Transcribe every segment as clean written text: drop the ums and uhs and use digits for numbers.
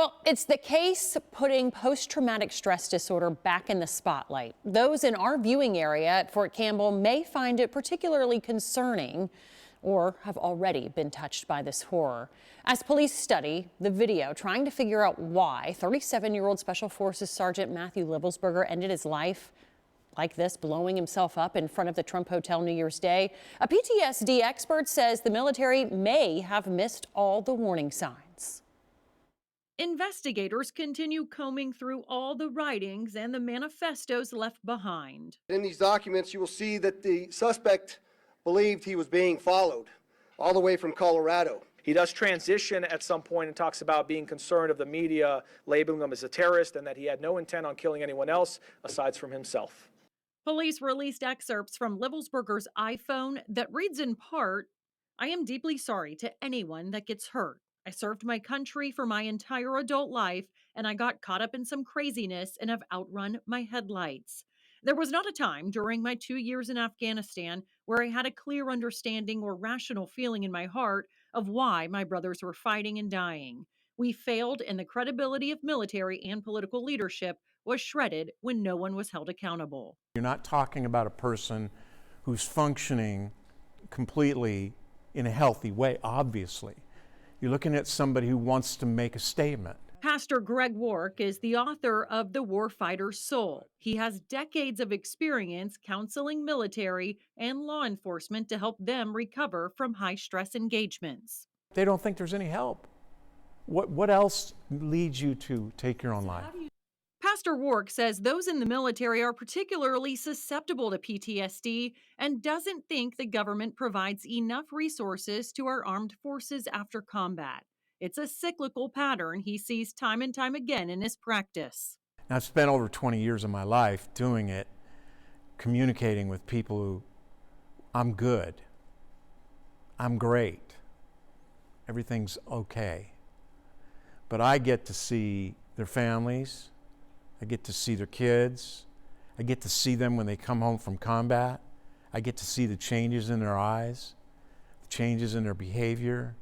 Well, it's the case putting post-traumatic stress disorder back in the spotlight. Those in our viewing area at Fort Campbell may find it particularly concerning or have already been touched by this horror. As police study the video trying to figure out why 37-year-old Special Forces Sergeant Matthew Livelsberger ended his life like this, blowing himself up in front of the Trump Hotel New Year's Day, a PTSD expert says the military may have missed all the warning signs. Investigators continue combing through all the writings and the manifestos left behind. In these documents, you will see that the suspect believed he was being followed all the way from Colorado. He does transition at some point and talks about being concerned of the media labeling him as a terrorist and that he had no intent on killing anyone else aside from himself. Police released excerpts from Livelsberger's iPhone that reads in part, "I am deeply sorry to anyone that gets hurt. I served my country for my entire adult life, and I got caught up in some craziness and have outrun my headlights. There was not a time during my 2 years in Afghanistan where I had a clear understanding or rational feeling in my heart of why my brothers were fighting and dying. We failed, and the credibility of military and political leadership was shredded when no one was held accountable." You're not talking about a person who's functioning completely in a healthy way, obviously. You're looking at somebody who wants to make a statement. Pastor Greg Wark is the author of The Warfighter's Soul. He has decades of experience counseling military and law enforcement to help them recover from high-stress engagements. They don't think there's any help. What else leads you to take your own life? Pastor Wark says those in the military are particularly susceptible to PTSD and doesn't think the government provides enough resources to our armed forces after combat. It's a cyclical pattern he sees time and time again in his practice. Now, I've spent over 20 years of my life doing it, communicating with people who, I'm good, I'm great, everything's okay. But I get to see their families, I get to see their kids, I get to see them when they come home from combat, I get to see the changes in their eyes, the changes in their behavior,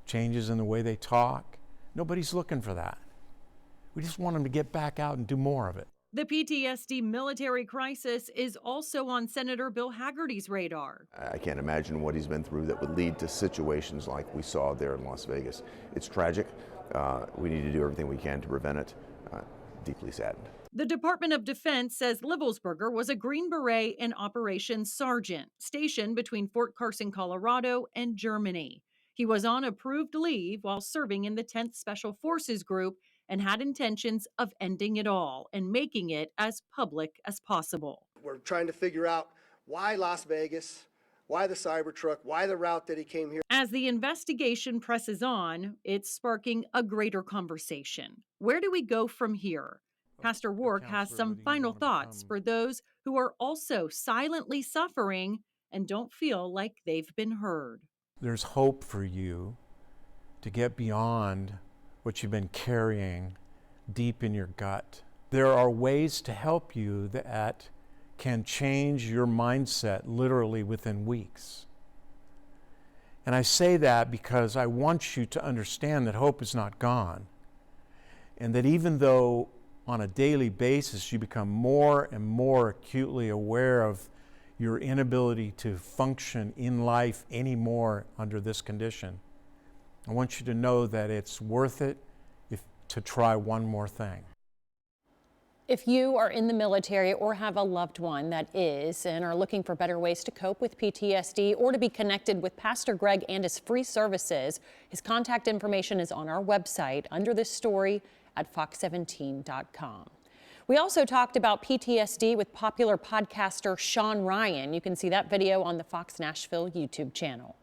changes in the way they talk. Nobody's looking for that. We just want them to get back out and do more of it. The PTSD military crisis is also on Senator Bill Hagerty's radar. I can't imagine what he's been through that would lead to situations like we saw there in Las Vegas. It's tragic. We need to do everything we can to prevent it. Deeply saddened. The Department of Defense says Livelsberger was a Green Beret and Operations Sergeant stationed between Fort Carson, Colorado and Germany. He was on approved leave while serving in the 10th Special Forces Group and had intentions of ending it all and making it as public as possible. We're trying to figure out why Las Vegas, why the Cybertruck, why the route that he came here. As the investigation presses on, it's sparking a greater conversation. Where do we go from here? Pastor Wark has some final thoughts for those who are also silently suffering and don't feel like they've been heard. There's hope for you to get beyond what you've been carrying deep in your gut. There are ways to help you that can change your mindset literally within weeks. And I say that because I want you to understand that hope is not gone. And that even though on a daily basis you become more and more acutely aware of your inability to function in life anymore under this condition, I want you to know that it's worth it to try one more thing. If you are in the military or have a loved one that is and are looking for better ways to cope with PTSD or to be connected with Pastor Greg and his free services, his contact information is on our website under this story at fox17.com. We also talked about PTSD with popular podcaster Sean Ryan. You can see that video on the Fox Nashville YouTube channel.